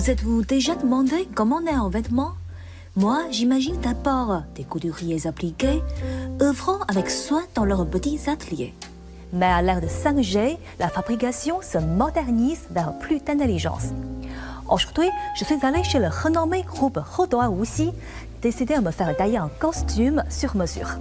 Vous êtes-vous déjà demandé comment on est en vêtements? Moi, j'imagine d'abord des couturiers appliqués, œuvrant avec soin dans leurs petits ateliers. Mais à l'ère de 5G, la fabrication se modernise vers plus d'intelligence. Aujourd'hui, je suis allée chez le renommé groupe Rodon à Wuxi, décidé à me faire tailler un costume sur mesure.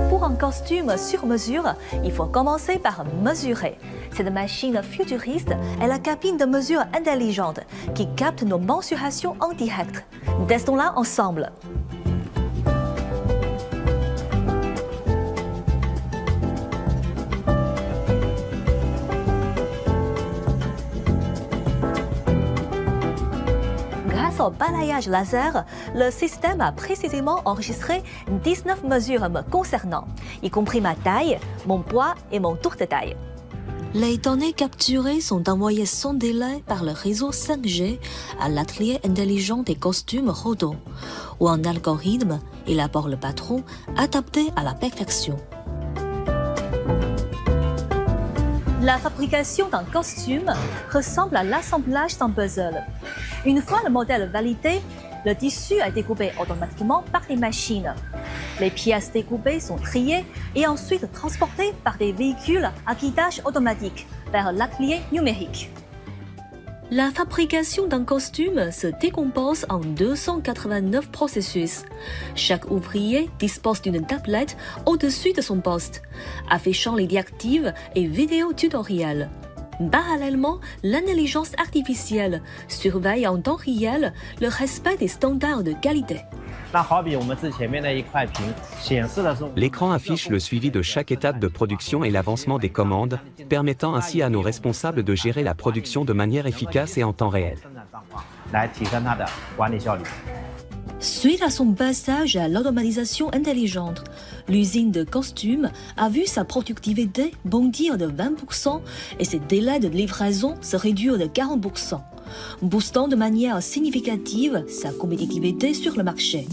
Pour un costume sur mesure, il faut commencer par mesurer. Cette machine futuriste est la cabine de mesure intelligente qui capte nos mensurations en direct. Testons-la ensemble. Grâce au balayage laser, le système a précisément enregistré 19 mesures me concernant, y compris ma taille, mon poids et mon tour de taille. Les données capturées sont envoyées sans délai par le réseau 5G à l'atelier intelligent des costumes Rodon, où un algorithme élabore le patron adapté à la perfection. La fabrication d'un costume ressemble à l'assemblage d'un puzzle. Une fois le modèle validé, le tissu est découpé automatiquement par les machines. Les pièces découpées sont triées et ensuite transportées par des véhicules à guidage automatique vers l'atelier numérique. La fabrication d'un costume se décompose en 289 processus. Chaque ouvrier dispose d'une tablette au-dessus de son poste, affichant les directives et vidéos tutoriels. Parallèlement, l'intelligence artificielle surveille en temps réel le respect des standards de qualité. L'écran affiche le suivi de chaque étape de production et l'avancement des commandes, permettant ainsi à nos responsables de gérer la production de manière efficace et en temps réel. Suite à son passage à l'automatisation intelligente, l'usine de costumes a vu sa productivité bondir de 20% et ses délais de livraison se réduire de 40%, boostant de manière significative sa compétitivité sur le marché.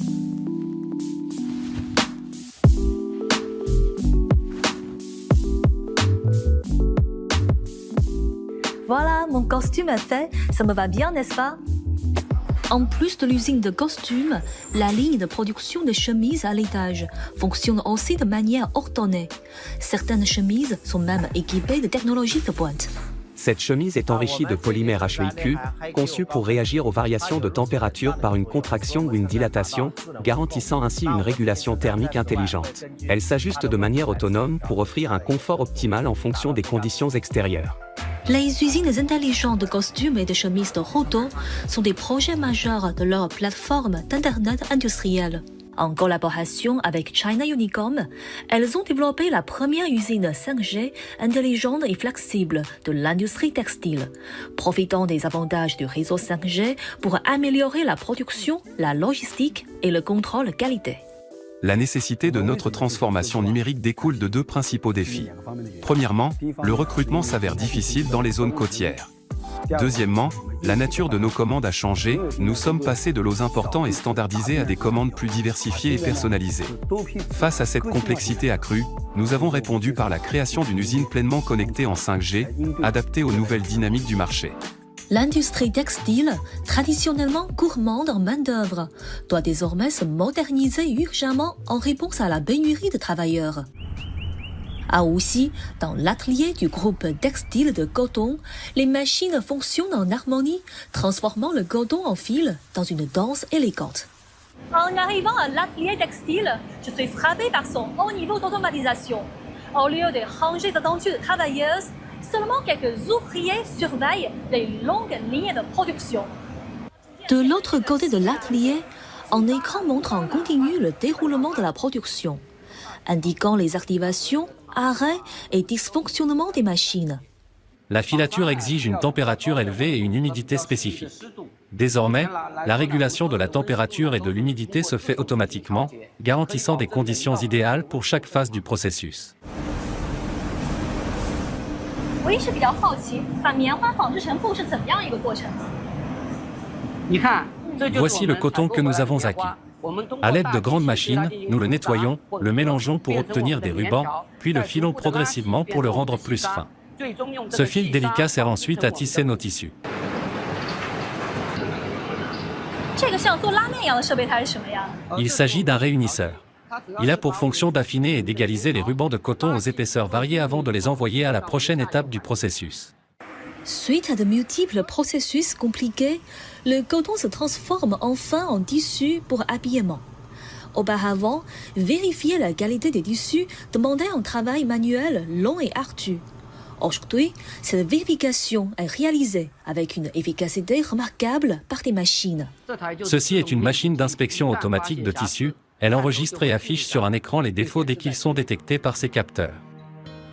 Voilà, mon costume est fait, ça me va bien, n'est-ce pas? En plus de l'usine de costumes, la ligne de production de chemises à l'étage fonctionne aussi de manière ordonnée. Certaines chemises sont même équipées de technologies de pointe. Cette chemise est enrichie de polymère HVIQ, conçu pour réagir aux variations de température par une contraction ou une dilatation, garantissant ainsi une régulation thermique intelligente. Elle s'ajuste de manière autonome pour offrir un confort optimal en fonction des conditions extérieures. Les usines intelligentes de costumes et de chemises de Rodon sont des projets majeurs de leur plateforme d'Internet industriel. En collaboration avec China Unicom, elles ont développé la première usine 5G intelligente et flexible de l'industrie textile, profitant des avantages du réseau 5G pour améliorer la production, la logistique et le contrôle qualité. La nécessité de notre transformation numérique découle de deux principaux défis. Premièrement, le recrutement s'avère difficile dans les zones côtières. Deuxièmement, la nature de nos commandes a changé, nous sommes passés de lots importants et standardisés à des commandes plus diversifiées et personnalisées. Face à cette complexité accrue, nous avons répondu par la création d'une usine pleinement connectée en 5G, adaptée aux nouvelles dynamiques du marché. L'industrie textile, traditionnellement gourmande en main-d'œuvre, doit désormais se moderniser urgemment en réponse à la pénurie de travailleurs. À Wuxi, dans l'atelier du groupe textile de coton, les machines fonctionnent en harmonie, transformant le coton en fil dans une danse élégante. En arrivant à l'atelier textile, je suis frappée par son haut niveau d'automatisation. Au lieu de rangées attendues de travailleuses, seulement quelques ouvriers surveillent les longues lignes de production. De l'autre côté de l'atelier, un écran montre en continu le déroulement de la production, indiquant les activations, arrêts et dysfonctionnements des machines. La filature exige une température élevée et une humidité spécifique. Désormais, la régulation de la température et de l'humidité se fait automatiquement, garantissant des conditions idéales pour chaque phase du processus. Voici le coton que nous avons acquis. À l'aide de grandes machines, nous le nettoyons, le mélangeons pour obtenir des rubans, puis le filons progressivement pour le rendre plus fin. Ce fil délicat sert ensuite à tisser nos tissus. Il s'agit d'un réunisseur. Il a pour fonction d'affiner et d'égaliser les rubans de coton aux épaisseurs variées avant de les envoyer à la prochaine étape du processus. Suite à de multiples processus compliqués, le coton se transforme enfin en tissu pour habillement. Auparavant, vérifier la qualité des tissus demandait un travail manuel long et ardu. Aujourd'hui, cette vérification est réalisée avec une efficacité remarquable par des machines. Ceci est une machine d'inspection automatique de tissus. Elle enregistre et affiche sur un écran les défauts dès qu'ils sont détectés par ses capteurs.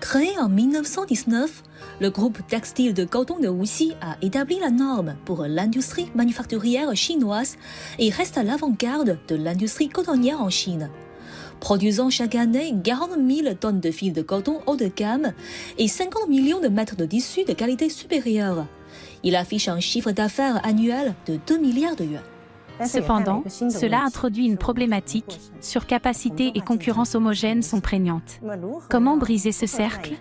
Créé en 1919, le groupe textile de coton de Wuxi a établi la norme pour l'industrie manufacturière chinoise et reste à l'avant-garde de l'industrie cotonnière en Chine. Produisant chaque année 40 000 tonnes de fils de coton haut de gamme et 50 millions de mètres de tissu de qualité supérieure. Il affiche un chiffre d'affaires annuel de 2 milliards de yuans. Cependant, cela introduit une problématique, surcapacité et concurrence homogène sont prégnantes. Comment briser ce cercle?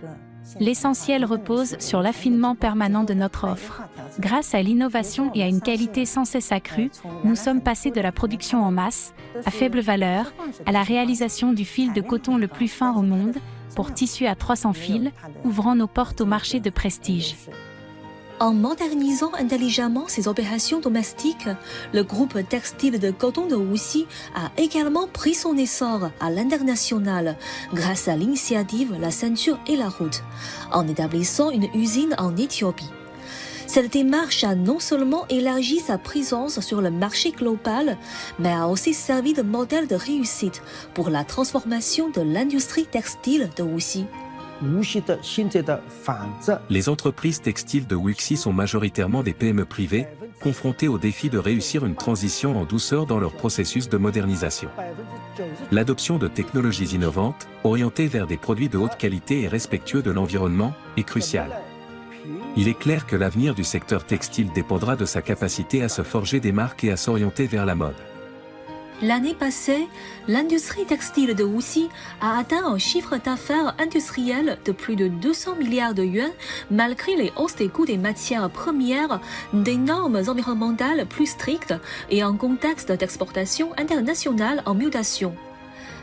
L'essentiel repose sur l'affinement permanent de notre offre. Grâce à l'innovation et à une qualité sans cesse accrue, nous sommes passés de la production en masse, à faible valeur, à la réalisation du fil de coton le plus fin au monde, pour tissu à 300 fils, ouvrant nos portes au marché de prestige. En modernisant intelligemment ses opérations domestiques, le groupe textile de coton de Wuxi a également pris son essor à l'international grâce à l'initiative La Ceinture et la Route, en établissant une usine en Éthiopie. Cette démarche a non seulement élargi sa présence sur le marché global, mais a aussi servi de modèle de réussite pour la transformation de l'industrie textile de Wuxi. Les entreprises textiles de Wuxi sont majoritairement des PME privées, confrontées au défi de réussir une transition en douceur dans leur processus de modernisation. L'adoption de technologies innovantes, orientées vers des produits de haute qualité et respectueux de l'environnement, est cruciale. Il est clair que l'avenir du secteur textile dépendra de sa capacité à se forger des marques et à s'orienter vers la mode. L'année passée, l'industrie textile de Wuxi a atteint un chiffre d'affaires industriel de plus de 200 milliards de yuans malgré les hausses des coûts des matières premières, des normes environnementales plus strictes et un contexte d'exportation internationale en mutation.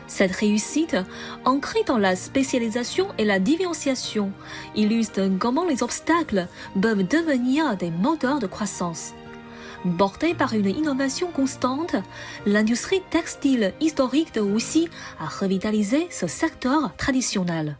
Cette réussite, ancrée dans la spécialisation et la différenciation, illustre comment les obstacles peuvent devenir des moteurs de croissance. Portée par une innovation constante, l'industrie textile historique de Wuxi a revitalisé ce secteur traditionnel.